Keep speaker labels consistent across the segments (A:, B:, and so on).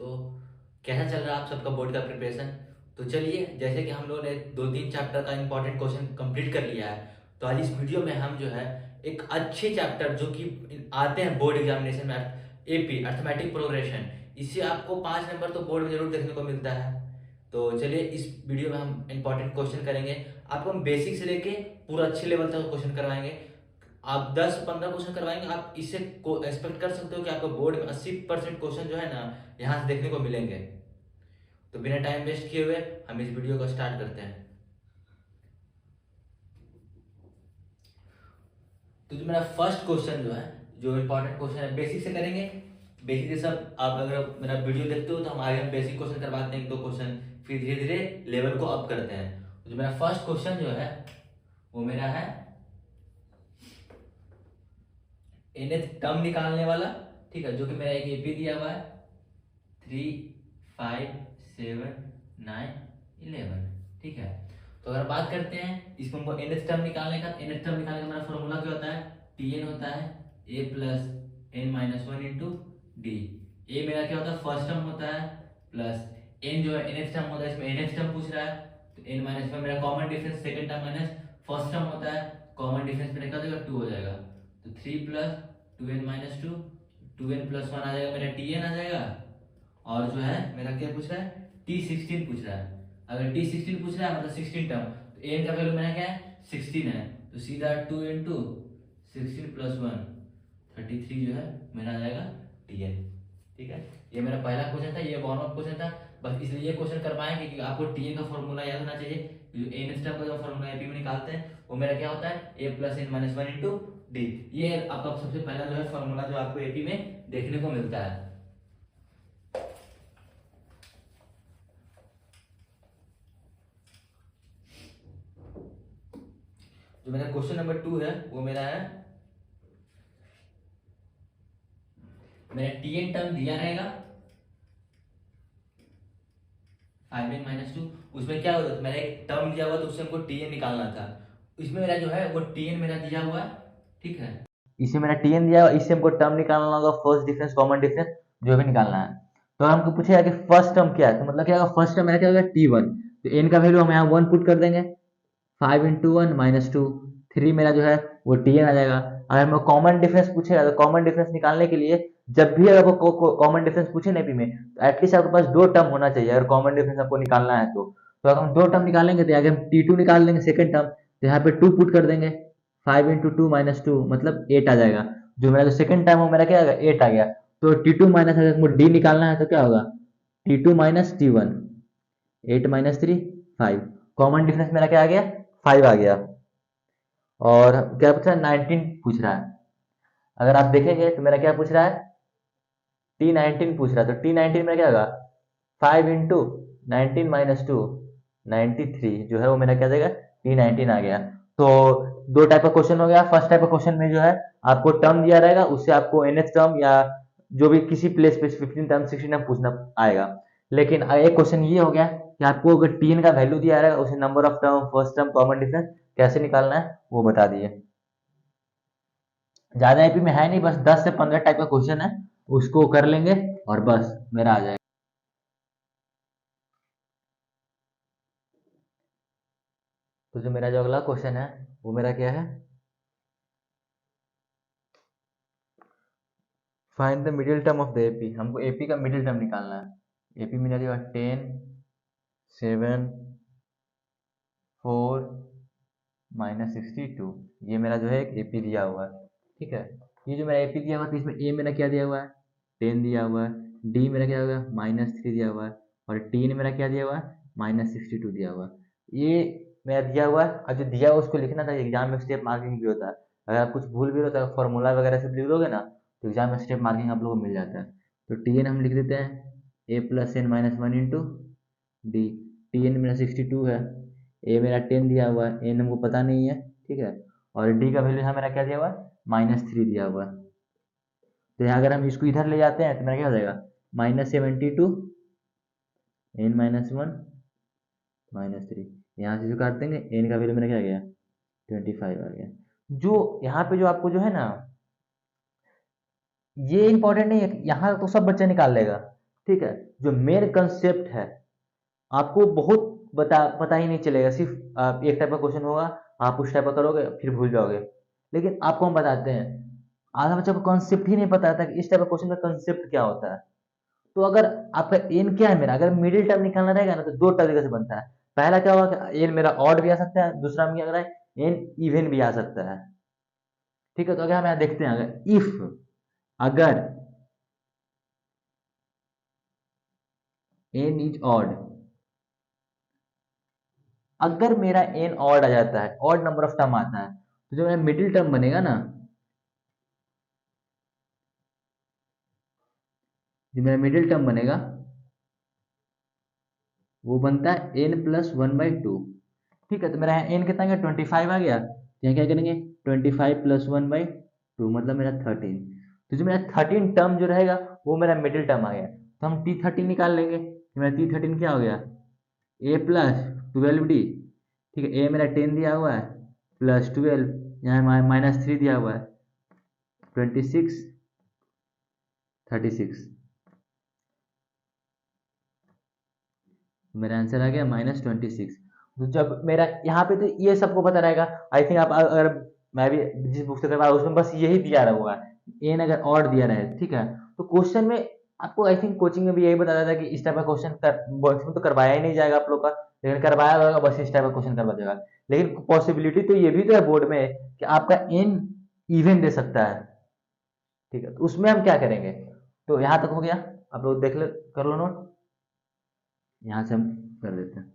A: तो कैसा चल रहा है आप सबका बोर्ड का प्रिपरेशन? तो चलिए, जैसे कि हम लोगों ने 2-3 चैप्टर का इंपॉर्टेंट क्वेश्चन कंप्लीट कर लिया है, तो आज इस वीडियो में हम जो है एक अच्छे चैप्टर जो कि आते हैं बोर्ड एग्जामिनेशन में, एपी अर्थमेटिक प्रोग्रेशन, इससे आपको 5 नंबर तो बोर्ड में जरूर देखने को मिलता है। तो चलिए, इस वीडियो में हम इंपॉर्टेंट क्वेश्चन करेंगे। आपको हम बेसिक से लेके पूरा अच्छे लेवल तक क्वेश्चन करवाएंगे। आप 10-15 क्वेश्चन करवाएंगे, आप इससे एक्सपेक्ट कर सकते हो कि आपको बोर्ड में 80% क्वेश्चन जो है ना यहाँ से देखने को मिलेंगे। तो बिना टाइम वेस्ट किए हुए हम इस वीडियो को स्टार्ट करते हैं। तो जो मेरा फर्स्ट क्वेश्चन जो है, जो इंपॉर्टेंट क्वेश्चन है, बेसिक से करेंगे। बेसिक से सब आप अगर मेरा वीडियो देखते हो तो हम आगे हम बेसिक क्वेश्चन करवाते हैं, 2 क्वेश्चन, फिर धीरे धीरे लेवल को अप करते हैं। तो जो मेरा फर्स्ट क्वेश्चन जो है वो मेरा है nth टर्म निकालने वाला। ठीक है, जो कि मेरा एक एपी दिया हुआ है 3, 5, 7, 9, 11। ठीक है, तो अगर बात करते हैं इसमें हमको nth टर्म निकालने का, nth टर्म निकालने का मेरा फॉर्मूला क्या होता है, tn होता है a plus n minus one into D. ए मेरा क्या होता है, फर्स्ट टर्म होता है, प्लस n जो है nth टर्म होता है, इसमें nth टर्म पूछ रहा है, तो n माइनस वन मेरा common difference second term minus first term होता है, कॉमन डिफरेंस मेरा क्या हो जाएगा, 2 हो जाएगा। तो 3 plus 2n minus 2, 2n plus 1 आ जाएगा, मेरा tn आ जाएगा। और जो है मेरा क्या पूछ रहा है, T16 पूछ रहा है। अगर T16 पूछ रहा है मतलब 16 टर्म, तो n का वैल्यू मेरा क्या है, 16 है, तो सीधा 2 इंटू 16 प्लस 1, 33 जो है मेरा आ जाएगा Tn। ठीक है, ये मेरा पहला क्वेश्चन था, ये वार्म अप क्वेश्चन था, बस इसलिए ये क्वेश्चन करवाएंगे क्योंकि आपको Tn का फॉर्मूला याद होना चाहिए। जो n स्टेप का जो फॉर्मूला एपी में निकालते हैं वो मेरा क्या होता है, a plus n minus one into D. ये आपका सबसे पहला जो है फॉर्मूला जो आपको एपी में देखने को मिलता है। जो मेरा क्वेश्चन नंबर 2 है वो मेरा है, मेरा Tn टर्म दिया रहेगा 5n माइनस 2। उसमें क्या होता है, मेरा एक टर्म दिया हुआ तो उससे हमको Tn निकालना था। इसमें मेरा जो है वो Tn मेरा दिया हुआ है। ठीक है, इसे मेरा Tn दिया हुआ, इससे हमको टर्म निकालना होगा, फर्स्ट डिफरेंस कॉमन डिफरेंस जो भी निकालना है। तो हमको पूछेगा कि फर्स्ट टर्म क्या है, तो मतलब क्या होगा, फर्स्ट टर्म मेरा क्या होगा, T1। तो n का वैल्यू हम यहाँ 1 पुट कर देंगे, 5 इंटू वन माइनस 2, 3 मेरा जो है वो Tn आ जाएगा। अगर हमें कॉमन डिफरेंस पूछेगा तो कॉमन डिफरेंस निकालने के लिए, जब भी अगर वो कॉमन डिफरेंस पूछे ना एपी में, तो एटलीस्ट आपके पास 2 टर्म होना चाहिए अगर कॉमन डिफरेंस आपको निकालना है। तो अगर हम 2 टर्म निकालेंगे तो आगे हम T2 निकाल लेंगे सेकंड टर्म, तो यहाँ पे 2 पुट कर देंगे, 5 इंटू टू माइनस 2 मतलब 8 आ जाएगा। जो मेरा जो सेकंड टर्म हो मेरा क्या आ गया, 8 आ गया। तो T2 माइनस, अगर हमको डी निकालना है तो क्या होगा, T2 minus T1, 8 minus 3, 5। Common difference मेरा क्या आ गया, 5 आ गया। और क्या पूछ रहा है, 19 पूछ रहा है। अगर आप देखेंगे तो मेरा क्या पूछ रहा है, T19 पूछ रहा है। तो T19 में क्या होगा, 5 इंटू 19 माइनस 2, 93 जो है वो मेरा क्या देगा, T19 आ गया। तो 2 टाइप का क्वेश्चन हो गया। फर्स्ट टाइप का क्वेश्चन में जो है आपको टर्म दिया रहेगा, उससे आपको nth टर्म या जो भी किसी प्लेस पे 15 टर्म 16 टर्म पूछना आएगा। लेकिन एक क्वेश्चन ये हो गया कि आपको अगर Tn का वैल्यू दिया रहेगा, उसे number of term, first term, common difference कैसे निकालना है वो बता दिए। ज्यादा एपी में है नहीं, बस 10 से 15 टाइप का क्वेश्चन है, उसको कर लेंगे और बस मेरा आ जाएगा। तो जो मेरा जो अगला क्वेश्चन है वो मेरा क्या है, find the middle term of the AP. हमको एपी का मिडिल टर्म निकालना है। एपी में जाएगा 10, 7, 4 माइनस 62। ये मेरा जो है एक एपी दिया हुआ है। ठीक है, ये जो मेरा एपी दिया हुआ है, तो इसमें ए मेरा क्या दिया हुआ है, 10 दिया हुआ है, डी मेरा क्या होगा, -3 दिया हुआ है, और टी मेरा क्या दिया हुआ है, -62 दिया हुआ है। ये मेरा दिया हुआ है, और जो दिया हुआ उसको लिखना था। एग्जाम में स्टेप मार्किंग भी होता है, अगर आप कुछ भूल भी होता है फॉर्मूला वगैरह सब लिख दोगे ना, तो एग्जाम में स्टेप मार्किंग आप लोगों को मिल जाता है। तो टी हम लिख देते हैं A plus N minus one into D. T N मेरा 62 है, ए मेरा 10 दिया हुआ है, एन हमको पता नहीं है। ठीक है, और डी का वैल्यू यहाँ मेरा क्या दिया हुआ है, -3 दिया हुआ है। तो यहाँ अगर हम इसको इधर ले जाते हैं तो मेरा क्या हो जाएगा, -72 एन माइनस वन -3। यहाँ से जो काट देंगे, एन का वैल्यू मेरा क्या आ गया, 25 आ गया। जो यहाँ पे जो आपको जो है ना, ये इंपॉर्टेंट नहीं है, यहाँ तो सब बच्चा निकाल लेगा। ठीक है। जो मेन कंसेप्ट है आपको बहुत पता ही नहीं चलेगा, सिर्फ एक टाइप का क्वेश्चन होगा, आप उस टाइप का करोगे फिर भूल जाओगे। लेकिन आपको हम बताते हैं, आधा बच्चों को कॉन्सेप्ट ही नहीं पता था कि इस टाइप का क्वेश्चन का कॉन्सेप्ट क्या होता है। तो अगर आपका एन क्या है मेरा, अगर मिडिल टर्म निकालना रहेगा ना तो दो तरीके से बनता है। पहला क्या होगा कि एन मेरा ऑड भी आ सकता है, दूसरा में क्या अगर है एन इवन भी आ सकता है। ठीक है, तो अगर हम यहाँ देखते हैं, अगर इफ अगर एन इज ऑड, अगर मेरा एन ऑड आ जाता है, ऑड नंबर ऑफ टर्म आता है, तो जो मेरा मिडिल टर्म बनेगा ना, जो मेरा मिडिल टर्म बनेगा वो बनता है n plus one by two. ठीक है, तो मेरा एन कितना गया, 25 आ गया। तो यहाँ क्या करेंगे, 25 प्लस वन बाई टू मतलब मेरा 13। तो जो मेरा 13 टर्म जो रहेगा वो मेरा मिडिल टर्म आ गया। तो हम T13 निकाल लेंगे। तो मेरा T13 क्या हो गया, ए प्लस 12D। ठीक है, ए मेरा 10 दिया हुआ है, प्लस 12, यहाँ -3 दिया हुआ है, 26, 36। मेरा आंसर आ गया -26। तो जब मेरा यहाँ पे, तो ये सबको पता रहेगा आई थिंक। आप अगर, मैं भी जिस बुक से करवा उसमें बस यही दिया रहेगा, एन अगर और दिया रहे, ठीक है। तो क्वेश्चन में आपको आई थिंक कोचिंग में भी यही बताया था कि इस टाइप का क्वेश्चन बॉक्स में तो करवाया ही नहीं जाएगा आप लोग का, लेकिन करवाया होगा बस इस टाइप का क्वेश्चन करवा देगा। लेकिन पॉसिबिलिटी तो ये भी तो है बोर्ड में कि आपका एन इवन दे सकता है। ठीक है, तो उसमें हम क्या करेंगे, तो यहाँ तक हो गया, आप लोग देख ले, कर लो नोट। यहाँ से हम कर देते हैं,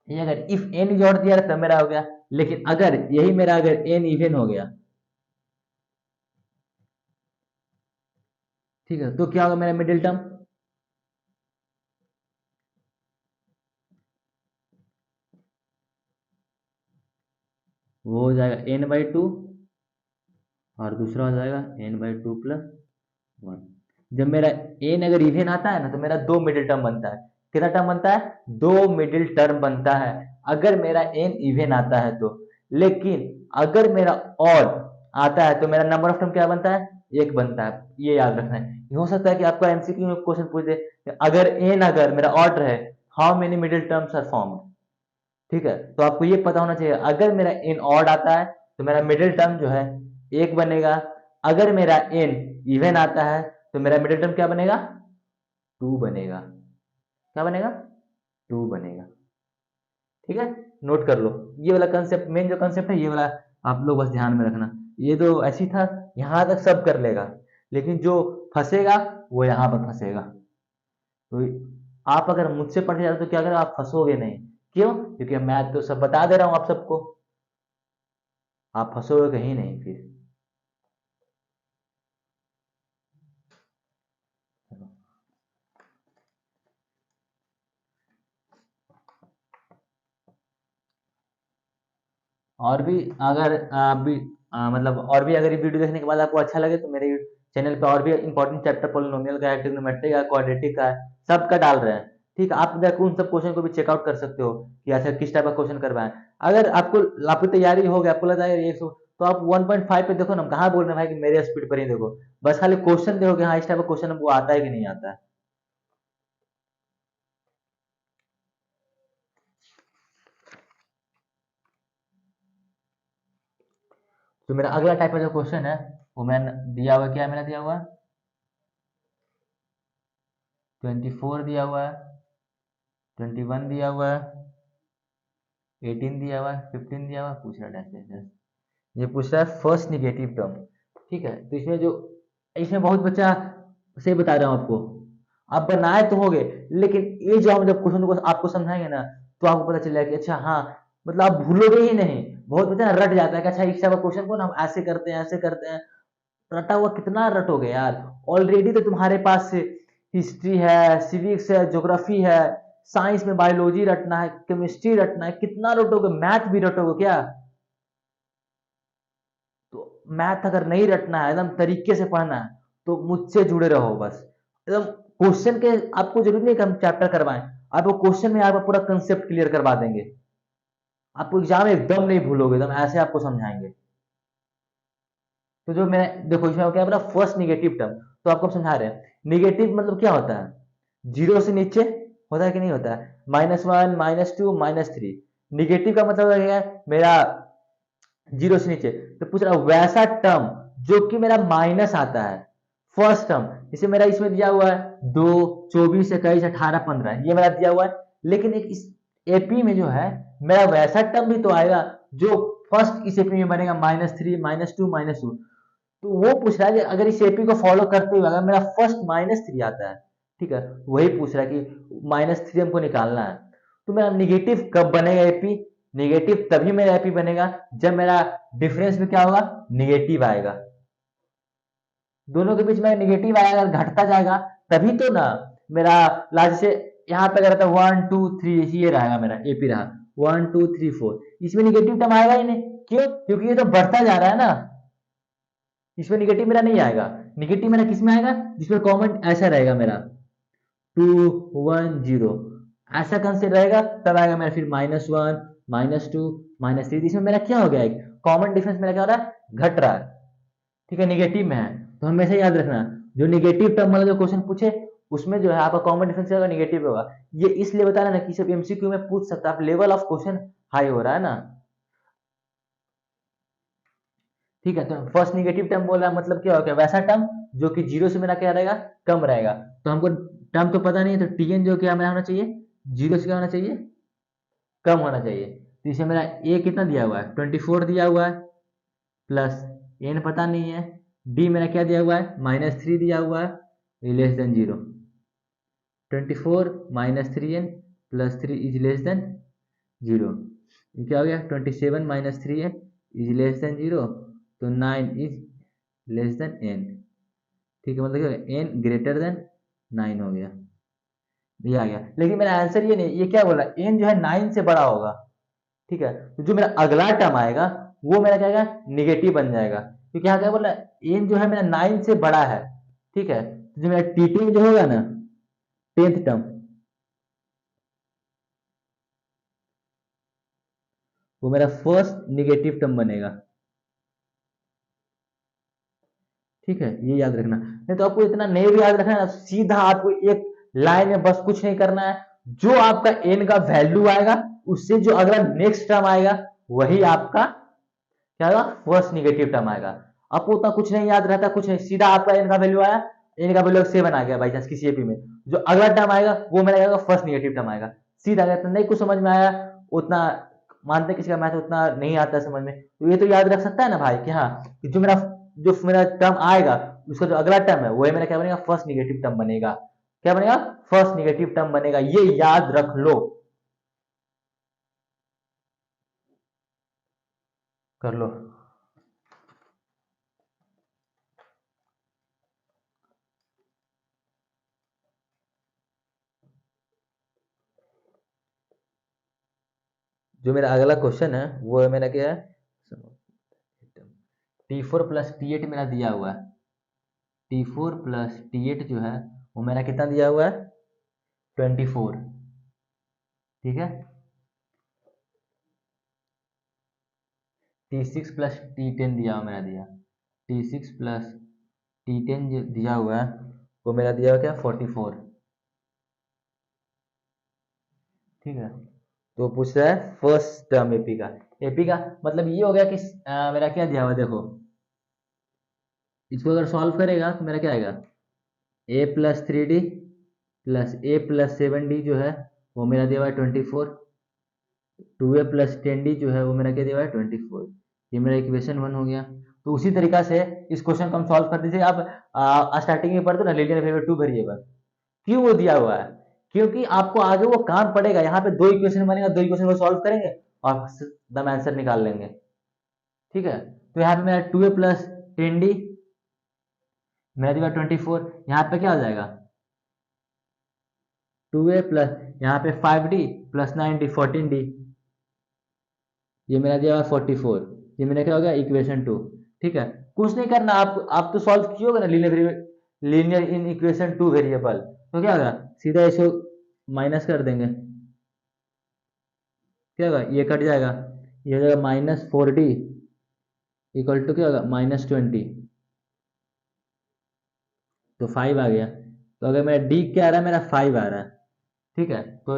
A: ये अगर इफ एन इज ऑड दिया रहता मेरा हो गया। लेकिन अगर यही मेरा अगर एन इवन हो गया, ठीक है, तो क्या होगा मेरा मिडिल टर्म, वो हो जाएगा एन बाई टू, और दूसरा हो जाएगा n by two plus one. जब मेरा एन अगर इवन आता है ना तो मेरा दो मिडिल टर्म बनता है। कितना टर्म बनता है, दो मिडिल टर्म बनता है अगर मेरा एन इवन आता है तो। लेकिन अगर मेरा ऑड आता है तो मेरा नंबर ऑफ टर्म क्या बनता है, एक बनता है। ये याद रखना है। ये हो सकता है कि आपको एमसीक्यू में क्वेश्चन पूछ दे, अगर एन अगर मेरा ऑड रहे, how many middle terms are formed. ठीक है, तो आपको ये पता होना चाहिए, अगर मेरा एन ऑड आता है तो मेरा मिडिल टर्म जो है एक बनेगा। अगर मेरा एन इवन आता है तो मेरा मिडिल टर्म क्या बनेगा, टू बनेगा। क्या बनेगा, टू बनेगा। ठीक है, नोट कर लो। ये वाला कंसेप्ट, मेन जो कंसेप्ट है ये वाला, आप लोग बस ध्यान में रखना। ये तो ऐसी था, यहां तक सब कर लेगा, लेकिन जो फंसेगा वो यहां पर फंसेगा। तो आप अगर मुझसे पढ़ के जाते तो क्या करें, आप फंसोगे नहीं। क्यों, क्योंकि मैं तो सब बता दे रहा हूं आप सबको, आप फंसोगे कहीं नहीं फिर। और भी अगर भी मतलब और भी अगर ये वीडियो देखने के बाद आपको अच्छा लगे तो मेरे चैनल पे और भी इंपॉर्टेंट चैप्टर पॉलिनोमियल का है, ट्रिग्नोमेट्री का, क्वाड्रेटिक का है, सबका डाल रहे हैं। ठीक है, आप देखो उन सब क्वेश्चन को भी चेकआउट कर सकते हो कि ऐसा किस टाइप का क्वेश्चन करवाएं। अगर आपको, आपकी तैयारी हो गई, आपको लगता है ये तो आप 1.5 पे देखो ना, हम कहाँ बोल रहे हैं भाई कि मेरे स्पीड पर ही देखो, बस खाली क्वेश्चन देखो कि हाँ इस टाइप का क्वेश्चन हमको आता है कि नहीं आता है। तो मेरा अगला टाइप का जो क्वेश्चन है वो मैंने दिया हुआ, क्या मैंने दिया हुआ है, 24 दिया हुआ है, 21 दिया हुआ है, 18 दिया हुआ है, 15 दिया हुआ है, पूछ रहा है ये पूछ रहा है फर्स्ट निगेटिव टर्म। ठीक है, तो इसमें जो, इसमें बहुत बच्चा, सही बता रहा हूँ आपको, आप बनाए तो होगे, लेकिन ये जो हम जब क्वेश्चन को आपको समझाएंगे ना तो आपको पता चलेगा कि अच्छा हाँ, मतलब आप भूलोगे ही नहीं। बहुत बच्चा रट जाता है कि अच्छा इस क्वेश्चन को ना हम ऐसे करते हैं ऐसे करते हैं। रटा हुआ कितना रटोगे यार, ऑलरेडी तो तुम्हारे पास हिस्ट्री है, सिविक्स है, ज्योग्राफी है, साइंस में बायोलॉजी रटना है, केमिस्ट्री रटना है, कितना रटोगे, मैथ भी रटोगे क्या। तो मैथ अगर नहीं रटना है, एकदम तरीके से पढ़ना है, तो मुझसे जुड़े रहो बस। एकदम क्वेश्चन के, आपको जरूरी नहीं कि हम चैप्टर करवाएं, आपको क्वेश्चन में आपको पूरा कंसेप्ट क्लियर करवा देंगे। आपको एग्जाम में एकदम नहीं भूलोगे, एकदम ऐसे आपको समझाएंगे। तो जो मैं देखो इसमें क्या बोला, फर्स्ट निगेटिव टर्म, तो आपको हम समझा रहे हैं निगेटिव मतलब क्या होता है, जीरो से नीचे होता है कि नहीं होता है, -1 -2 -3। निगेटिव का मतलब है मेरा जीरो से नीचे। तो पूछ रहा वैसा टर्म जो कि मेरा माइनस आता है, फर्स्ट टर्म, जैसे मेरा इसमें दिया हुआ है 2, 24, 21, 18, 15, ये मेरा दिया हुआ है। लेकिन एक इस एपी में जो है मेरा वैसा टर्म भी तो आएगा जो फर्स्ट इस एपी में बनेगा, -3 -2 -2। तो वो पूछ रहा है कि अगर इस एपी को फॉलो करते हुए अगर मेरा फर्स्ट -3 आता है, ठीक है, वही पूछ रहा है कि -3 हमको निकालना है। तो मेरा निगेटिव कब बनेगा एपी, निगेटिव तभी मेरा एपी बनेगा जब मेरा डिफरेंस में क्या होगा, निगेटिव आएगा। दोनों के बीच में निगेटिव आएगा, घटता जाएगा तभी तो ना मेरा लास्ट से यहाँ पे अगर 1 2 3 ये रहेगा मेरा एपी रहा 1 2 3 4, इसमें निगेटिव टर्म आएगा ही नहीं। क्यों, क्योंकि ये तो बढ़ता जा रहा है ना, इसमें निगेटिव मेरा नहीं आएगा। निगेटिव मेरा किस में आएगा, जिसमें कॉमन ऐसा रहेगा मेरा 2 1 0, ऐसा कंसेप्ट रहेगा तब आएगा मेरा फिर -1 -2 -3। इसमें मेरा क्या हो गया, एक कॉमन डिफरेंस मेरा क्या हो रहा है, घट रहा है, ठीक है, निगेटिव में है। तो हमेशा याद रखना जो निगेटिव टर्म वाला जो क्वेश्चन पूछे उसमें जो है आपका कॉमन डिफरेंस होगा, निगेटिव होगा। ये इसलिए बता रहा है ना कि सब एमसीक्यू में पूछ सकता है, आप लेवल ऑफ क्वेश्चन हाई हो रहा है ना, ठीक है। तो फर्स्ट निगेटिव टर्म बोल रहा है मतलब क्या होगा, वैसा टर्म जो कि जीरो से मेरा क्या रहेगा, कम रहेगा। तो हमको टर्म तो पता नहीं है, तो टीएन जो क्या मेरा होना चाहिए, जीरो से क्या होना चाहिए, कम होना चाहिए। तो इसे मेरा ए कितना दिया हुआ है, 24 दिया हुआ है, प्लस एन पता नहीं है, डी मेरा क्या दिया हुआ है, -3 दिया हुआ है, less than 0। 24 -3n + 3 is less than 0। ये क्या हो गया, 27 -3n इज लेस देन 0, तो 9 इज लेस देन n, ठीक है, मतलब क्या n ग्रेटर देन 9 हो गया, ये आ गया। लेकिन मेरा आंसर ये नहीं, ये क्या बोल रहा है, n जो है 9 से बड़ा होगा, ठीक है। तो जो मेरा अगला टर्म आएगा वो मेरा क्या आएगा, निगेटिव बन जाएगा, क्योंकि यहाँ क्या बोल रहा है, n जो है मेरा 9 से बड़ा है, ठीक है। तो जो मेरा टी10 जो होगा ना, 10th टर्म, वो मेरा फर्स्ट निगेटिव टर्म बनेगा, ठीक है, ये याद रखना। नहीं तो आपको इतना नहीं भी याद रखना है, सीधा आपको एक लाइन में बस कुछ नहीं करना है, जो आपका n का वैल्यू आएगा उससे जो अगला नेक्स्ट टर्म आएगा वही आपका क्या होगा, फर्स्ट निगेटिव टर्म आएगा। आपको उतना कुछ नहीं याद रहता, कुछ नहीं, सीधा आपका n का वैल्यू आया, n का वैल्यू 7 आ गया बाई चांस किसी एपी में, जो अगला टर्म आएगा वो मेरा आएगा फर्स्ट निगेटिव टर्म आएगा, सीधा अगर नहीं कुछ समझ में आया, उतना मानते किसी का मैथ उतना नहीं आता समझ में, तो ये तो याद रख सकता है ना भाई कि हाँ, कि जो मेरा टर्म आएगा उसका जो अगला टर्म है वही मेरा क्या बनेगा, फर्स्ट निगेटिव टर्म बनेगा। क्या बनेगा, फर्स्ट निगेटिव टर्म बनेगा, ये याद रख लो, कर लो। जो मेरा अगला क्वेश्चन है वो मेरा क्या है, T4 + T8 मेरा दिया हुआ है, T4 + T8 जो है वो मेरा कितना दिया हुआ है, 24, ठीक है। T6 + T10 दिया हुआ मेरा दिया, T6 + T10 जो दिया हुआ है वो मेरा दिया हुआ क्या, 44, ठीक है। तो पूछ रहा है फर्स्ट टर्म एपी का, एपी का मतलब ये हो गया कि मेरा क्या दिया हुआ देखो, इसको अगर सॉल्व करेगा तो मेरा क्या आएगा, a + 3d + a + 7d जो है वो मेरा दिया हुआ है 24, 2a + 10d जो है वो मेरा क्या दिया हुआ है 24, ये मेरा इक्वेशन 1 हो गया। तो उसी तरीका से इस क्वेश्चन को हम सॉल्व कर दीजिए। आप स्टार्टिंग में पढ़ते ना लीनियर वेरिएबल 2 वेरिएबल, क्यों वो दिया हुआ है, क्योंकि आपको आगे वो काम पड़ेगा, यहाँ पे 2 इक्वेशन बनेगा, 2 इक्वेशन को सॉल्व करेंगे और दम आंसर निकाल लेंगे, ठीक है। तो यहाँ पे मेरा 2a + 10d मेरा दिया 24, यहाँ पे क्या हो जाएगा 2a + यहाँ पे 5d + 9d 14d, ये मेरा दिया हुआ 44, ये मेरा क्या हो गया इक्वेशन 2, ठीक है। कुछ नहीं करना, आप तो सॉल्व किए होगा ना लीनियर इन इक्वेशन 2 वेरिएबल, तो क्या होगा सीधा इसको माइनस कर देंगे, क्या होगा ये कट जाएगा, ये हो जाएगा -4d = क्या होगा -20, तो 5 आ गया, तो अगर मेरा डी क्या आ रहा है, मेरा 5 आ रहा है, ठीक है, तो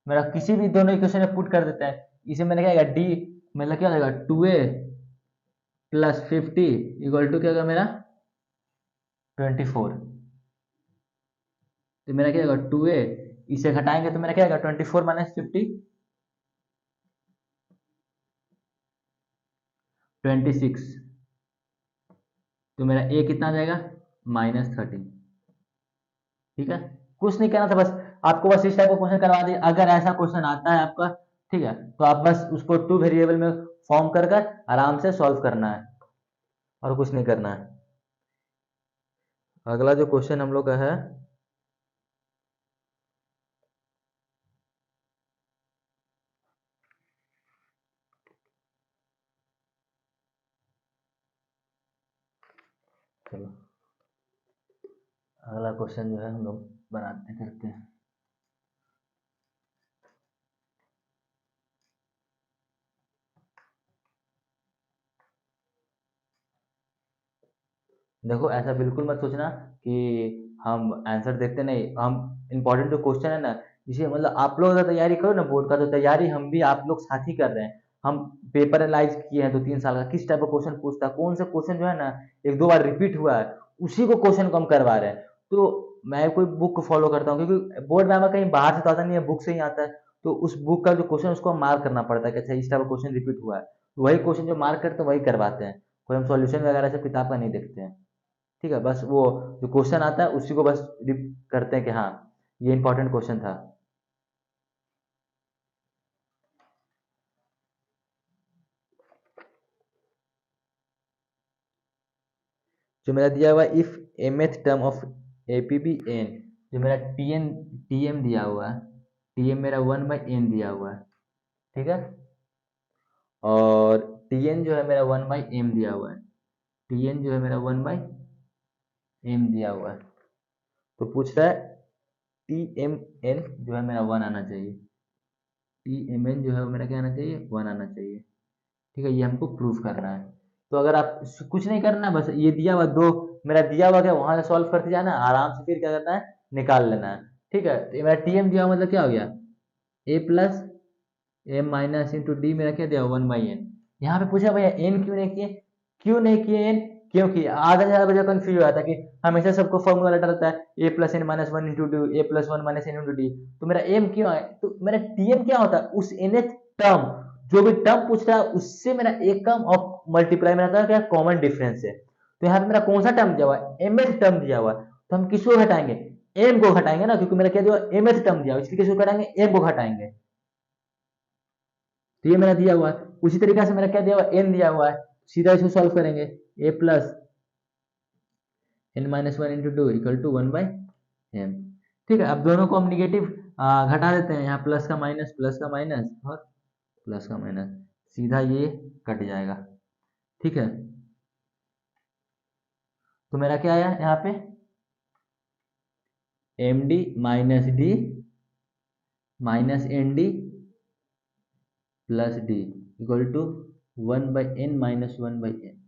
A: मेरा किसी भी दोनों इक्वेशन में पुट कर देते हैं। इसे मैंने क्या आएगा, डी मतलब क्या हो जाएगा, 2a प्लस 50 इक्वल टू क्या होगा मेरा 24। तो मेरा क्या होगा 2a, इसे घटाएंगे तो मेरा क्या होगा 24 माइनस 50 26। तो मेरा a कितना आ जाएगा -13। ठीक है, कुछ नहीं करना था, बस आपको बस इस टाइप का क्वेश्चन करवा दिए। अगर ऐसा क्वेश्चन आता है आपका, ठीक है, तो आप बस उसको 2 वेरिएबल में फॉर्म कर कर आराम से सॉल्व करना है और कुछ नहीं करना है। अगला जो क्वेश्चन हम लोग का है, चलो अगला क्वेश्चन जो है हम लोग बनाते करते हैं। देखो ऐसा बिल्कुल मत सोचना कि हम आंसर देखते नहीं, हम इंपॉर्टेंट जो क्वेश्चन है ना, जिसे मतलब आप लोग अगर तैयारी करो ना बोर्ड का, तो तैयारी हम भी आप लोग साथ ही कर रहे हैं। हम पेपर एनालाइज किए हैं 2-3 साल का, किस टाइप का क्वेश्चन पूछता है, कौन सा क्वेश्चन जो है ना 1-2 बार रिपीट हुआ है, उसी को क्वेश्चन को हम करवा रहे हैं। तो मैं कोई बुक फॉलो करता हूँ, क्योंकि बोर्ड में हमें कहीं बाहर से तो आता नहीं है, बुक से ही आता है। तो उस बुक का जो क्वेश्चन उसको मार्क करना पड़ता है कि अच्छा इस टाइप का क्वेश्चन रिपीट हुआ है, तो वही क्वेश्चन जो मार्क करते हैं वही करवाते हैं। कोई हम सॉल्यूशन वगैरह से किताब का नहीं देखते हैं। ठीक है, बस वो जो क्वेश्चन आता है उसी को बस रिप करते हैं कि हाँ ये इंपॉर्टेंट क्वेश्चन था। जो मेरा दिया हुआ if mth term of AP be n, जो मेरा टीएम दिया हुआ है, टीएम मेरा 1/n दिया हुआ है, ठीक है, और टीएन जो है मेरा 1/m दिया हुआ है, टीएन जो है मेरा 1/m दिया हुआ है। तो पूछ रहा है टी एम एन जो है मेरा 1 आना चाहिए, टी एम एन जो है वो मेरा क्या आना चाहिए 1 आना चाहिए। ठीक है, ये हमको प्रूफ करना है। तो अगर आप कुछ नहीं करना, बस ये दिया हुआ दो, मेरा दिया हुआ क्या वहां से सॉल्व करते जाना आराम से, फिर क्या करना है निकाल लेना है। ठीक है, तो ये मेरा टीएम दिया हुआ मतलब क्या हो गया A plus M minus into D, मेरा क्या दिया 1/n। यहाँ पे पूछा भैया एन क्यों नहीं किए, क्यों नहीं किए एन, क्योंकि आधा ज्यादा बजा कंफ्यूज हुआ था कि हमेशा सबको फॉर्मूला लेटर रहता है A plus N minus one into D, A plus one minus N into D. तो मेरा एम क्यों है, तो मेरा टीएम क्या होता है उस nth टर्म, जो भी टर्म पूछ रहा है उससे मेरा एक कम और मल्टीप्लाई में रहता है क्या कॉमन डिफरेंस है। तो यहाँ पे मेरा कौन सा टर्म दिया हुआ है mth टर्म दिया हुआ है, तो हम किसको घटाएंगे एम को घटाएंगे ना, क्योंकि मेरा क्या दिया हुआ mth टर्म दिया हुआ है, इसलिए किसको घटाएंगे एम को घटाएंगे। तो ये मेरा दिया हुआ है। उसी तरीके से मेरा क्या दिया हुआ है एन दिया हुआ है, सीधा इसको सॉल्व करेंगे A plus N minus one into two equal to 1/m। ठीक है, अब दोनों को हम निगेटिव घटा देते हैं, यहाँ प्लस का माइनस और प्लस का माइनस, सीधा ये कट जाएगा। ठीक है, तो मेरा क्या आया यहाँ पे m d minus d minus n d plus d equal to 1/n minus 1/n।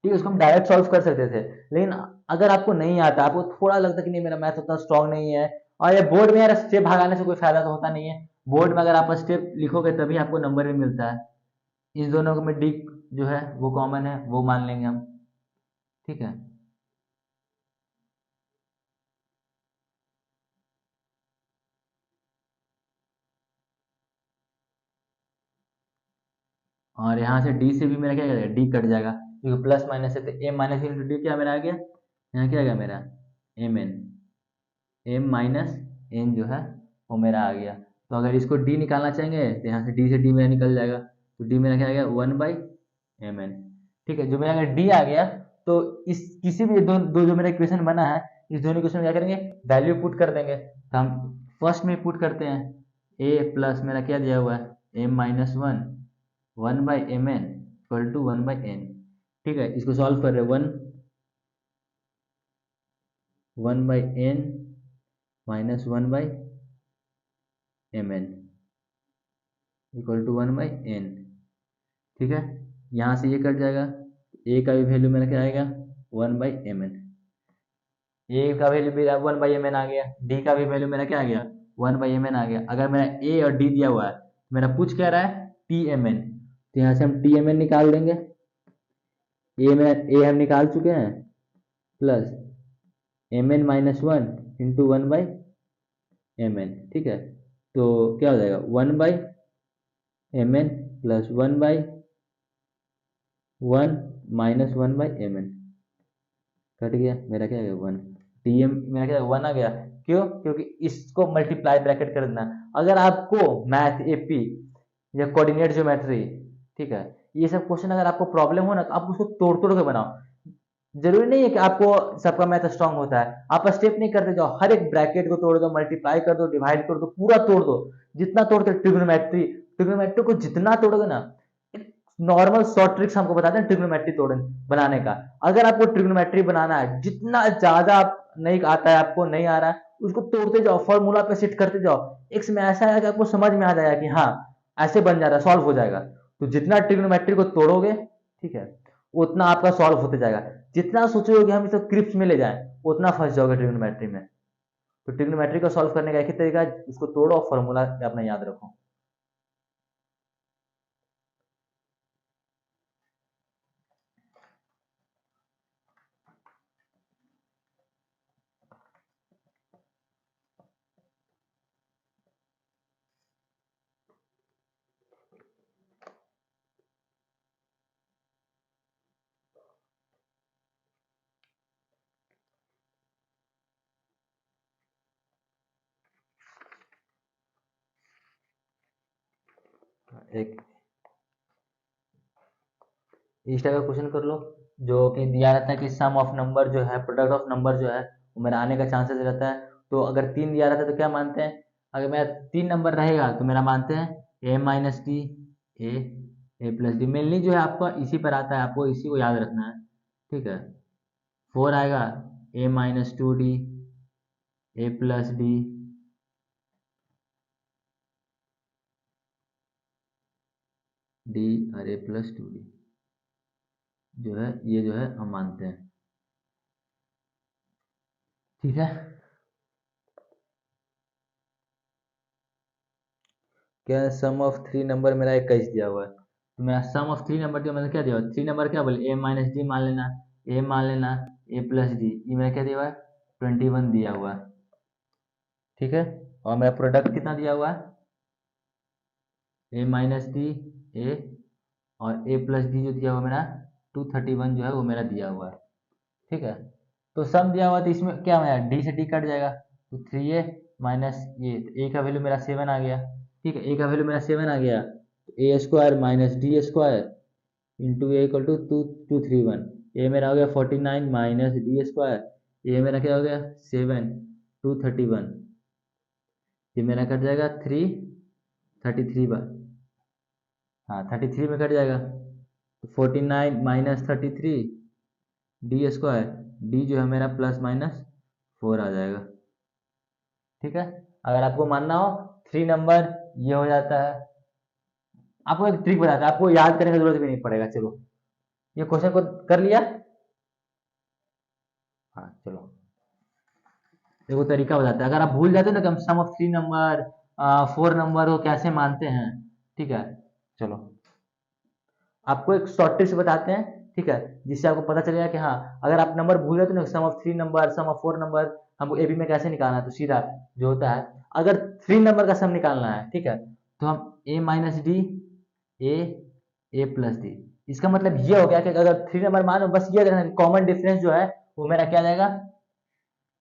A: ठीक है, उसको हम डायरेक्ट सॉल्व कर सकते थे, लेकिन अगर आपको नहीं आता, आपको थोड़ा लगता कि नहीं मेरा मैथ उतना स्ट्रांग नहीं है, और ये बोर्ड में यार स्टेप भागाने से कोई फायदा तो होता नहीं है। बोर्ड में अगर आप स्टेप लिखोगे तभी आपको नंबर भी मिलता है। इस दोनों में डी जो है वो कॉमन है, वो मान लेंगे हम। ठीक है, और यहाँ से डी से भी मेरा क्या करेगा डी कट जाएगा, क्योंकि प्लस माइनस है, तो एम माइनस इंटू डी क्या मेरा आ गया, यहाँ क्या आ गया मेरा m n, m minus n जो है वो मेरा आ गया। तो अगर इसको डी निकालना चाहेंगे तो यहाँ से डी से डी मेरा निकल जाएगा, तो डी मेरा क्या आ गया 1/mn। ठीक है, जो मेरा अगर डी आ गया, तो इस किसी भी दो जो मेरा इक्वेशन बना है, इस दोनों इक्वेशन में क्या करेंगे वैल्यू पुट कर देंगे। तो हम फर्स्ट में पुट करते हैं ए प्लस मेरा क्या दिया हुआ है m minus one 1/mn equal to 1/n। ठीक है, इसको सॉल्व कर रहे हैं 1/n minus 1/mn equal to 1/n। ठीक है, यहाँ से ये कट जाएगा, ए का भी वैल्यू मेरा क्या आएगा 1/mn। ए का वैल्यू मेरा 1/mn आ गया, डी का भी वैल्यू मेरा क्या आ गया 1/mn आ गया। अगर मेरा ए और डी दिया हुआ है, मेरा पूछ क्या रहा है TMN, तो यहाँ से हम TMN निकाल देंगे। ए हम निकाल चुके हैं, प्लस mn माइनस 1 × 1/mn, ठीक है। तो क्या हो जाएगा 1/mn plus 1/1 minus 1/mn, cut गया, मेरा क्या आ गया 1। TM मेरा क्या 1 आ गया, क्यों? क्योंकि इसको मल्टीप्लाई ब्रैकेट कर देना। अगर आपको मैथ AP या कोऑर्डिनेट ज्योमेट्री, ठीक है, ये सब क्वेश्चन अगर आपको प्रॉब्लम हो ना, तो आप उसको तोड़ तोड़ के बनाओ। जरूरी नहीं है कि आपको सबका मैथ स्ट्रांग होता है, आप स्टेप नहीं करते जाओ, हर एक ब्रैकेट को तोड़ दो, मल्टीप्लाई कर दो, डिवाइड कर दो, पूरा तोड़ दो, जितना तोड़ते। ट्रिग्नोमेट्री ट्रिग्नोमेट्री को जितना तोड़ोगे ना, नॉर्मल शॉर्ट ट्रिक्स हमको बताते हैं ट्रिग्नोमेट्री तोड़ बनाने का। अगर आपको ट्रिग्नोमेट्री बनाना है, जितना ज्यादा आप नहीं आता है, आपको नहीं आ रहा है, उसको तोड़ते जाओ, फॉर्मूला पे सेट करते जाओ। एक में ऐसा है कि आपको समझ में आ जाएगा कि हाँ ऐसे बन जा रहा है, सॉल्व हो जाएगा। तो जितना ट्रिग्नोमेट्री को तोड़ोगे, ठीक है, उतना आपका सॉल्व होते जाएगा। जितना सोचोगे कि हम इसे क्रिप्स में ले जाएं, उतना फंस जाओगे ट्रिग्नोमेट्री में। तो ट्रिग्नोमेट्री को सॉल्व करने का एक ही तरीका है, उसको तोड़ो और फॉर्मूला अपना याद रखो। एक इस टाइप का क्वेश्चन कर लो, जो कि दिया रहता है कि सम ऑफ नंबर जो है, प्रोडक्ट ऑफ नंबर जो है, वो मेरा आने का चांसेस रहता है। तो अगर 3 दिया रहता है तो क्या मानते हैं, अगर मेरा 3 नंबर रहेगा तो मेरा मानते हैं a-d, ए a+d। मेनली जो है आपका इसी पर आता है, आपको इसी को याद रखना है, ठीक है। 4 आएगा a-2d, a+d, d और a+2d, जो है ये जो है हम मानते हैं, ठीक है। क्या सम ऑफ 3 नंबर मेरा 21 दिया हुआ है, तो मेरा सम ऑफ 3 नंबर दिया, मैंने क्या दिया हुआ 3 नंबर, क्या बोले a-d मान लेना, a मान लेना, a+d, ये मेरा क्या दिया हुआ है 21 दिया हुआ है, ठीक है। और मेरा प्रोडक्ट कितना दिया हुआ है a-d, a और a+d जो दिया हुआ मेरा 231 जो है वो मेरा दिया हुआ है, ठीक है। तो सम दिया हुआ, तो इसमें क्या है d से d कट जाएगा, तो 3a माइनस ये, तो a का वैल्यू मेरा 7 आ गया, ठीक है। a का वैल्यू मेरा 7 आ गया, तो a² minus d² into a equal to 231, a मेरा हो गया 49 माइनस d², ए मेरा क्या हो गया 7 231, ये मेरा कट जाएगा 333 बार, हाँ 33 में कट जाएगा, तो 49 माइनस 33 d², डी जो है मेरा प्लस माइनस 4 आ जाएगा, ठीक है। अगर आपको मानना हो 3 नंबर ये हो जाता है। आपको एक ट्रिक बताता है, आपको याद करने की जरूरत भी नहीं पड़ेगा। चलो ये क्वेश्चन को कर लिया, हाँ चलो देखो तरीका बताता है। अगर आप भूल जाते हो ना कि हम सम ऑफ 3 नंबर 4 नंबर को कैसे मानते हैं, ठीक है, चलो आपको एक शॉर्ट ट्रिक्स बताते हैं, ठीक है, जिससे आपको पता चलेगा कि हाँ अगर आप नंबर भूल जाते हो ना, sum of 3 number, sum of 4 number हमको एबी में कैसे निकालना है, तो सीधा जो होता है, अगर 3 नंबर का सम निकालना है, ठीक है, तो हम a-d, a+d, इसका मतलब ये हो गया कि अगर 3 नंबर मानो, बस ये देखना कॉमन डिफरेंस जो है वो मेरा क्या जाएगा,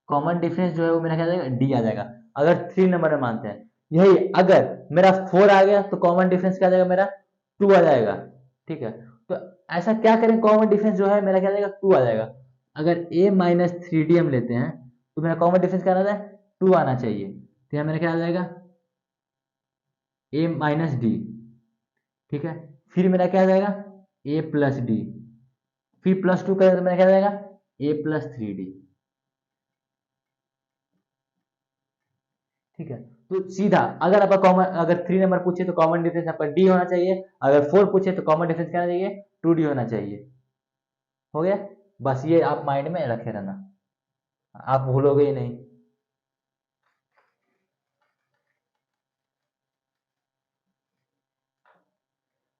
A: कॉमन डिफरेंस जो है वो मेरा क्या जाएगा डी आ जाएगा, अगर 3 नंबर में मानते हैं। यही अगर मेरा 4 आ गया तो कॉमन डिफरेंस क्या आ जाएगा मेरा 2 आ जाएगा, ठीक है। तो ऐसा क्या करें, कॉमन डिफरेंस जो है मेरा क्या आ जाएगा 2 आ जाएगा। अगर a-3d हम लेते हैं तो मेरा कॉमन डिफरेंस क्या आता है 2 आना चाहिए, तो यहाँ मेरा क्या आ जाएगा a-d, ठीक है। फिर मेरा क्या आ जाएगा a+d, फिर +2 करें तो मेरा क्या आ जाएगा a+3d, ठीक है। तो सीधा अगर आपका कॉमन, अगर 3 नंबर पूछे तो कॉमन डिफरेंस आपका डी होना चाहिए, अगर 4 पूछे तो कॉमन डिफरेंस क्या होना चाहिए 2d होना चाहिए, हो गया। बस ये आप माइंड में रखे रहना। आप भूलोगे ही नहीं।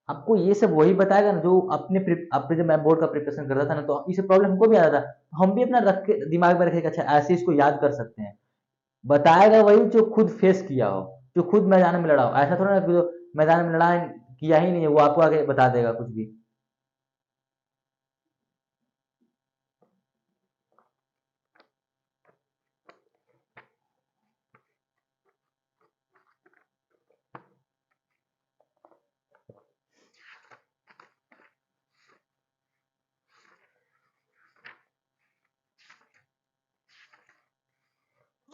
A: आपको ये सब वही बताएगा ना जो अपने जब मैं बोर्ड का प्रिपरेशन करता था ना, तो इसे प्रॉब्लम हमको भी आता था। हम भी अपना रख के दिमाग में रखेगा, अच्छा ऐसे इसको याद कर सकते हैं। बताएगा वही जो खुद फेस किया हो, जो खुद मैदान में लड़ा हो। ऐसा थोड़ा ना कि जो मैदान में लड़ा किया ही नहीं है वो आपको आगे बता देगा कुछ भी।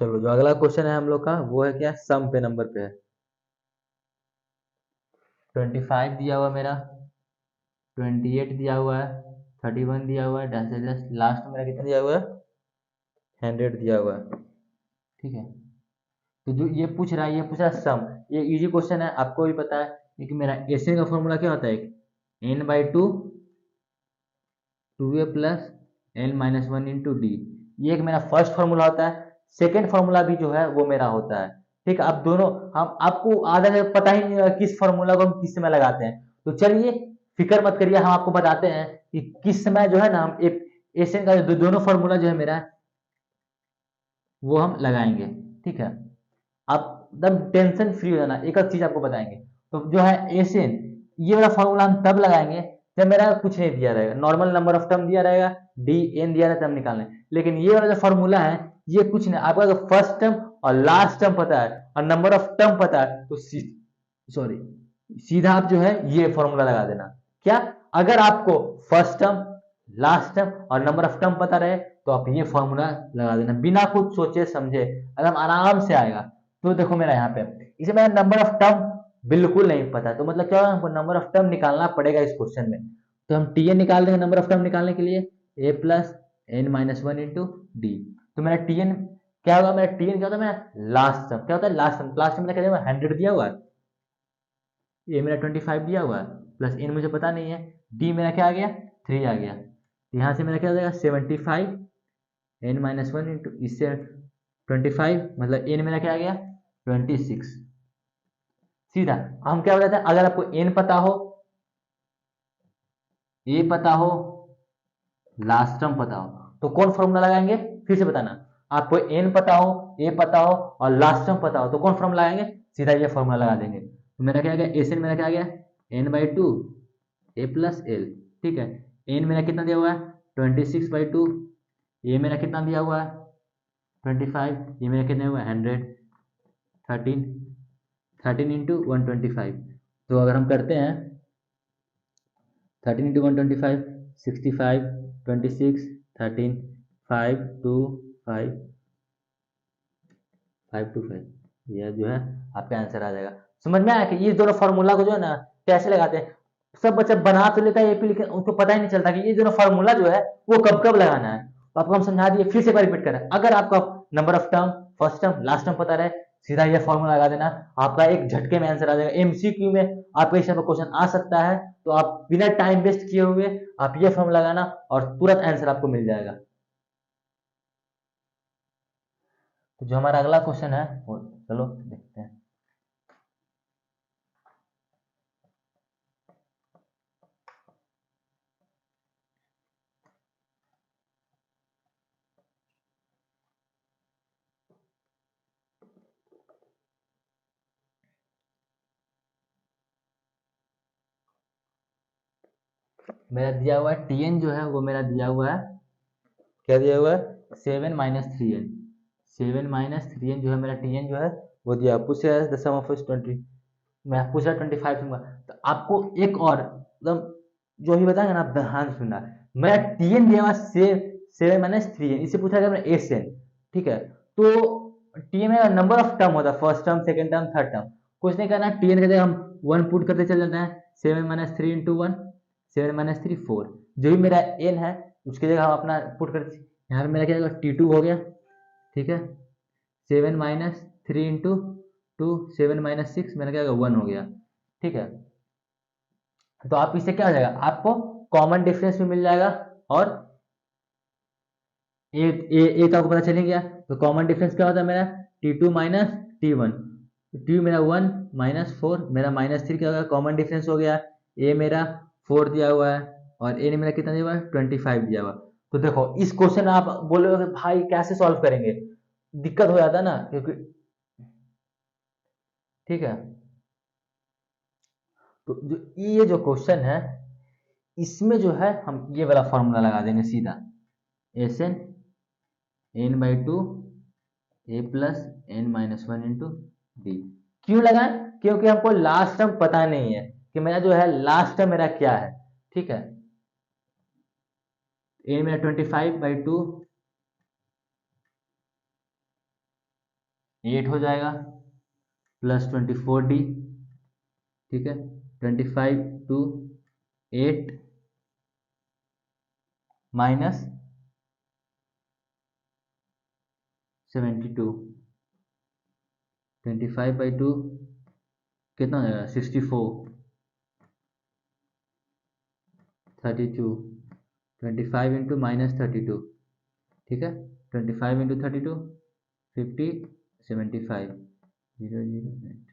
A: चलो जो अगला क्वेश्चन है हम लोग का वो है क्या, सम पे नंबर पे है। 25 दिया हुआ मेरा, 28 दिया हुआ है, 31 दिया हुआ है, लास्ट में मेरा कितना दिया हुआ है, 100 दिया हुआ है। ठीक है, तो जो ये पूछ रहा है सम। ये इजी क्वेश्चन है, आपको भी पता है, क्योंकि मेरा एसे का फॉर्मूला क्या होता है, n/2 2a plus n-1 × d। ये एक मेरा फर्स्ट फॉर्मूला होता है। सेकेंड फॉर्मूला भी जो है वो मेरा होता है। ठीक है, अब दोनों हम आपको आधा पता ही नहीं होगा किस फॉर्मूला को हम किस समय लगाते हैं। तो चलिए फिक्र मत करिए, हम आपको बताते हैं कि किस समय जो है ना हम एक एसएन का दोनों फॉर्मूला जो है मेरा वो हम लगाएंगे। ठीक है, आप एकदम टेंशन फ्री हो जाना, एक एक चीज आपको बताएंगे। तो जो है एसएन, ये वाला फॉर्मूला हम तब लगाएंगे जब मेरा कुछ नहीं दिया रहेगा, नॉर्मल नंबर ऑफ टर्म दिया रहेगा, डी एन दिया रहेगा, तब निकालना है। लेकिन ये वाला जो फॉर्मूला है ये कुछ नहीं, आपको अगर फर्स्ट टर्म और लास्ट टर्म पता है और नंबर ऑफ टर्म पता है तो सॉरी सीधा आप जो है ये फॉर्मूला लगा देना। क्या, अगर आपको फर्स्ट टर्म, लास्ट टर्म और नंबर ऑफ टर्म पता रहे तो आप ये फॉर्मूला लगा देना बिना कुछ सोचे समझे, एकदम आराम से आएगा। तो देखो मेरा यहाँ पे इसे मेरा नंबर ऑफ टर्म बिल्कुल नहीं पता, तो मतलब क्या होगा, हमको नंबर ऑफ टर्म निकालना पड़ेगा इस क्वेश्चन में। तो हम टी एन निकाल देंगे नंबर ऑफ टर्म निकालने के लिए, ए प्लस n-1 इंटू डी। तो मेरा टी एन क्या होगा, मेरा टी एन क्या होता है, मेरा लास्ट टर्म क्या होता है, लास्ट टर्म। लास्ट टर्म मेरा क्या 100 दिया हुआ है, ये मेरा 25 दिया हुआ है, प्लस एन मुझे पता नहीं है, डी मेरा क्या आ गया, 3 आ गया। तो यहाँ से मेरा क्या हो जाएगा 75 n-1 इंटू इससे 25, मतलब एन मेरा क्या आ गया 26। सीधा हम क्या बताते हैं, अगर आपको एन पता हो, ए पता हो, लास्ट टर्म पता हो, तो कौन फॉर्मूला लगाएंगे, फिर से बताना। आपको एन पता हो, ए पता हो और लास्ट टर्म पता हो तो कौन फॉर्मूला लगाएंगे, सीधा ये फॉर्मूला लगा देंगे। तो मेरा क्या आ गया, एस एन मेरा क्या आ गया, n/2 ए प्लस एल। ठीक है, एन मेरा कितना दिया हुआ है 26/2, ए मेरा कितना दिया हुआ है 25, ये मेरा कितना हुआ 100, 13 13 इंटू 125। तो अगर हम करते हैं 13 इंटू 125, 65, 26, 13, 5 2 5 5 2 5, यह जो है आपका आंसर आ जाएगा। समझ में आया कि ये दोनों फॉर्मूला को जो है ना कैसे लगाते हैं। सब बच्चा बना तो लेता है एपी, लेकिन उनको पता ही नहीं चलता कि ये दोनों फॉर्मूला जो है वो कब कब लगाना है। तो आपको हम समझा दिए, फिर से एक बार रिपीट करें। अगर आपका number of term, first term, last term पता रहे, सीधा ये फॉर्मूला लगा देना, आपका एक झटके में आंसर आ जाएगा। एमसीक्यू में आपका इस क्वेश्चन आ सकता है, तो आप बिना टाइम वेस्ट किए हुए आप ये फॉर्मूला लगाना और तुरंत आंसर आपको मिल जाएगा। तो जो हमारा अगला क्वेश्चन है वो चलो देखते हैं। मेरा दिया हुआ है टीएन जो है वो मेरा दिया हुआ है, क्या दिया हुआ है 7 - 3n। 7 - 3n जो है मेरा टीएन जो है वो दिया, पूछ रहा है द सम ऑफ 20, मैं पूछ रहा 25 दूंगा। तो आपको एक और एकदम जो भी बताएंगे ना आप ध्यान से सुनना। मेरा टीएन दिया हुआ 7 - 3n, इसे पूछा गया मेरा एसएन। ठीक है, तो टीएन में नंबर ऑफ टर्म होता है, first term, second term, third term. कुछ नहीं करना, टीएन की जगह हम 1 पुट करते चले जाते हैं, 7 - 3 इंटू 1, 7 - 3 4। जो भी मेरा एन है उसकी जगह हम अपना पुट करते, यहाँ पे मेरा क्या होगा T2 हो गया। ठीक है, 7 - 3 इंटू 2, 7 - 6 मेरा क्या होगा 1 हो गया। ठीक है, तो आप इससे क्या हो जाएगा, आपको कॉमन डिफरेंस भी मिल जाएगा और ए का आपको पता चल गया, तो कॉमन डिफरेंस क्या होता है मेरा, T2 माइनस T1, टी मेरा 1 माइनस 4, मेरा -3 क्या होगा, कॉमन डिफरेंस हो गया। ए मेरा 4 दिया हुआ है और ए ने मेरा कितना दिया हुआ है, 25 दिया हुआ। तो देखो इस क्वेश्चन आप बोलोगे भाई कैसे सॉल्व करेंगे, दिक्कत हो जाता है ना, क्योंकि ठीक है। तो जो ये जो क्वेश्चन है, इसमें जो है हम ये वाला फॉर्मूला लगा देंगे सीधा, S n n by two a plus N minus one into d. क्यों लगाएं, क्योंकि हमको लास्ट टर्म पता नहीं है कि मेरा जो है लास्ट टर्म मेरा क्या है, ठीक है। ए मेरा 25/2 8 हो जाएगा, प्लस 24D, ठीक है। 25 टू 8 माइनस 72, 25/2 कितना हो जाएगा, 64, 32, 25 इंटू -32, ठीक है। 25 इंटू 32 50, 75, 008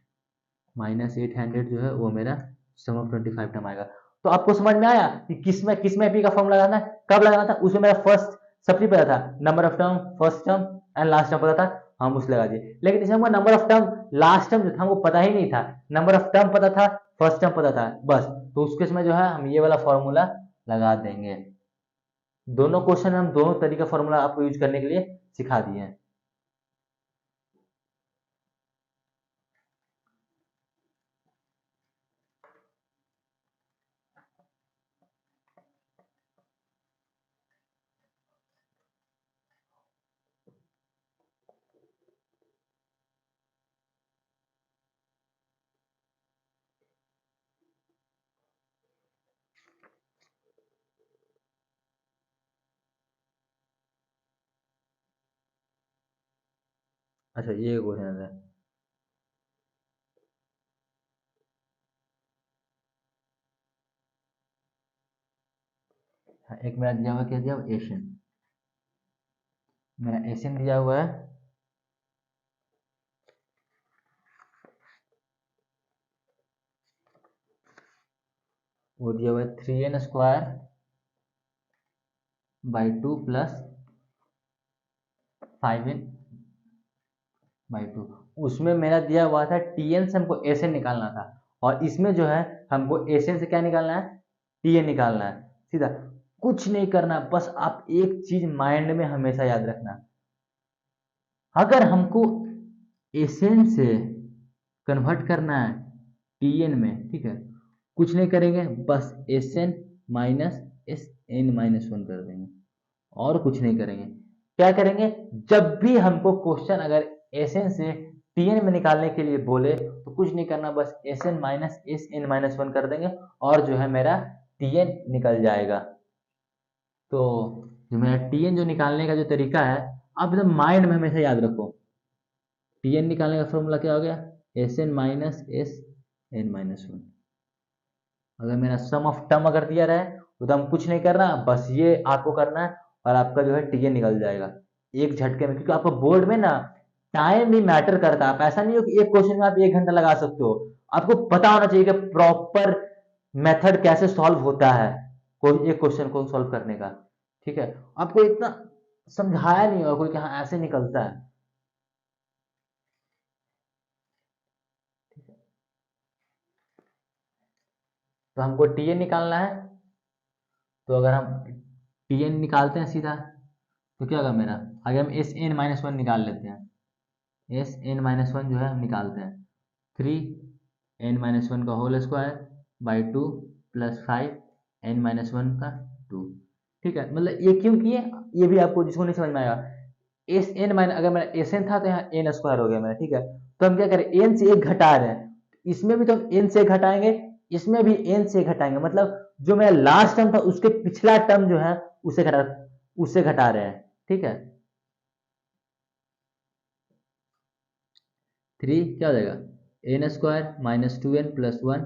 A: -800 जो है वो मेरा सम ऑफ 25 टर्म आएगा। तो आपको समझ में आया कि किस में पी का फॉर्मूला लगाना है, कब लगाना था। उसमें मेरा फर्स्ट सबसे पता था, number of term, first term and last term पता था, हम उस लगा दिए। लेकिन इसमें हमको number of term, last term जो था हमको पता ही नहीं था, नंबर ऑफ टर्म पता था, फर्स्ट टर्म पता था बस। तो उस केस में जो है हम ये वाला फॉर्मूला लगा देंगे। दोनों क्वेश्चन में हम दोनों तरीके फॉर्मूला आपको यूज करने के लिए सिखा दिए हैं। अच्छा ये क्वेश्चन है, एक मेरा दिया हुआ क्या दिया हुआ, एशियन, मेरा एशियन दिया हुआ है, वो दिया हुआ है 3n² प्लस 5n/2। उसमें मेरा दिया हुआ था Tn से हमको Sn निकालना था, और इसमें जो है हमको Sn से क्या निकालना है, Tn निकालना है। सीधा कुछ नहीं करना, बस आप एक चीज माइंड में हमेशा याद रखना, अगर हमको Sn से कन्वर्ट करना है Tn में, ठीक है, कुछ नहीं करेंगे, बस Sn माइनस Sn-1 कर देंगे, और कुछ नहीं करेंगे। क्या करेंगे, जब भी हमको क्वेश्चन अगर Sn से Tn में निकालने के लिए बोले तो कुछ नहीं करना, बस Sn माइनस Sn-1 कर देंगे, और जो है मेरा Tn निकल जाएगा। तो जो मेरा Tn जो निकालने का जो तरीका है, आप एकदम माइंड में हमेशा याद रखो। Tn निकालने का फॉर्मूला क्या हो गया, Sn माइनस Sn-1। अगर मेरा सम ऑफ टर्म अगर दिया रहे तो हम कुछ नहीं करना, बस ये आपको करना है, और आपका जो है Tn निकल जाएगा एक झटके में। क्योंकि आपको बोर्ड में ना टाइम भी मैटर करता है, आप ऐसा नहीं हो कि एक क्वेश्चन में आप 1 घंटा लगा सकते हो। आपको पता होना चाहिए कि प्रॉपर मेथड कैसे सॉल्व होता है कोई एक क्वेश्चन को सॉल्व करने का, ठीक है। आपको इतना समझाया नहीं होगा कोई कि हाँ ऐसे निकलता है। तो हमको Tn निकालना है, तो अगर हम Tn निकालते हैं सीधा, तो क्या होगा मेरा, आगे हम Sn-1 निकाल लेते हैं। Sn-1 जो है हम निकालते हैं, 3n-1 का whole square by 2 plus 5n-1 का 2, ठीक है। मतलब ये क्यों किए, ये भी आपको जिसको नहीं समझ में आएगा, Sn- अगर मेरा Sn था तो यहाँ n स्क्वायर हो गया मेरा, ठीक है। तो हम क्या करें, n से 1 घटा रहे हैं, इसमें भी तो हम n से 1 घटाएंगे, इसमें भी n से 1 घटाएंगे, मतलब जो मेरा लास्ट टर्म था उसके पिछला टर्म जो है उससे घटा रहे हैं, ठीक है। 3 क्या हो जाएगा, n² minus 2n plus 1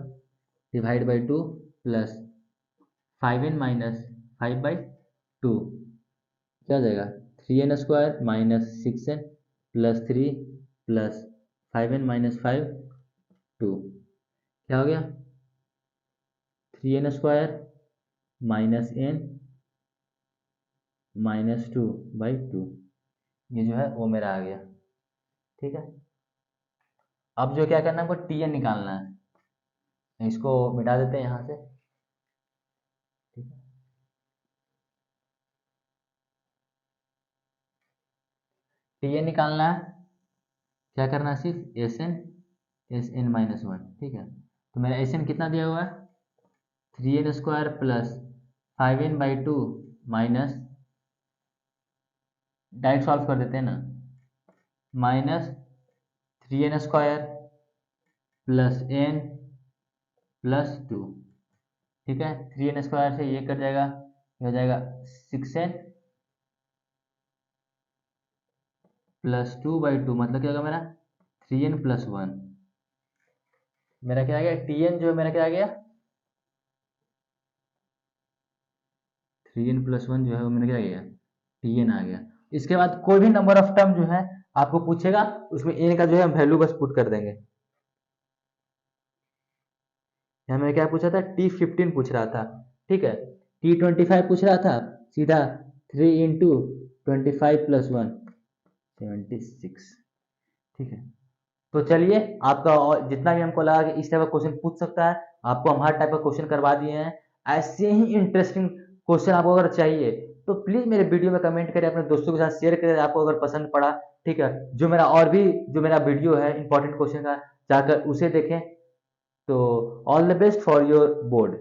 A: divide by 2 plus 5n minus 5/2, क्या हो जाएगा 3n² minus 6n plus 3 plus 5n minus 5 2 क्या हो गया 3n² माइनस n माइनस 2/2 ये जो है वो मेरा आ गया। ठीक है, अब जो क्या करना है हमको tn निकालना है, इसको मिटा देते हैं यहाँ से। ठीक है, tn निकालना है, क्या करना है सिर्फ sn माइनस 1। ठीक है, तो मेरा sn कितना दिया हुआ है 3n² plus 5n/2 minus, direct solve कर देते हैं ना, minus 3n² plus n plus 2। ठीक है, 3n² से ये कट जाएगा, ये हो जाएगा 6n प्लस 2/2 मतलब क्या होगा मेरा 3n प्लस 1। मेरा क्या आ गया tn जो है मेरा क्या आ गया 3n प्लस 1 जो है वो मेरा क्या आ गया tn आ गया। इसके बाद कोई भी नंबर ऑफ टर्म जो है आपको पूछेगा उसमें n का जो है वैल्यू बस पुट कर देंगे। यहाँ मैंने क्या पूछा था T15 पूछ रहा था। ठीक है, T25 पूछ रहा था, सीधा 3 इंटू 25 प्लस 1 76। ठीक है, तो चलिए आपका और जितना भी हमको लगा कि इस टाइप का क्वेश्चन पूछ सकता है, आपको हम हर टाइप का क्वेश्चन करवा दिए हैं। ऐसे ही इंटरेस्टिंग क्वेश्चन आपको अगर चाहिए तो प्लीज मेरे वीडियो में कमेंट करें, अपने दोस्तों के साथ शेयर करें आपको अगर पसंद पड़ा। ठीक है, जो मेरा और भी जो मेरा वीडियो है इंपॉर्टेंट क्वेश्चन का जाकर उसे देखें। तो all the best for your board.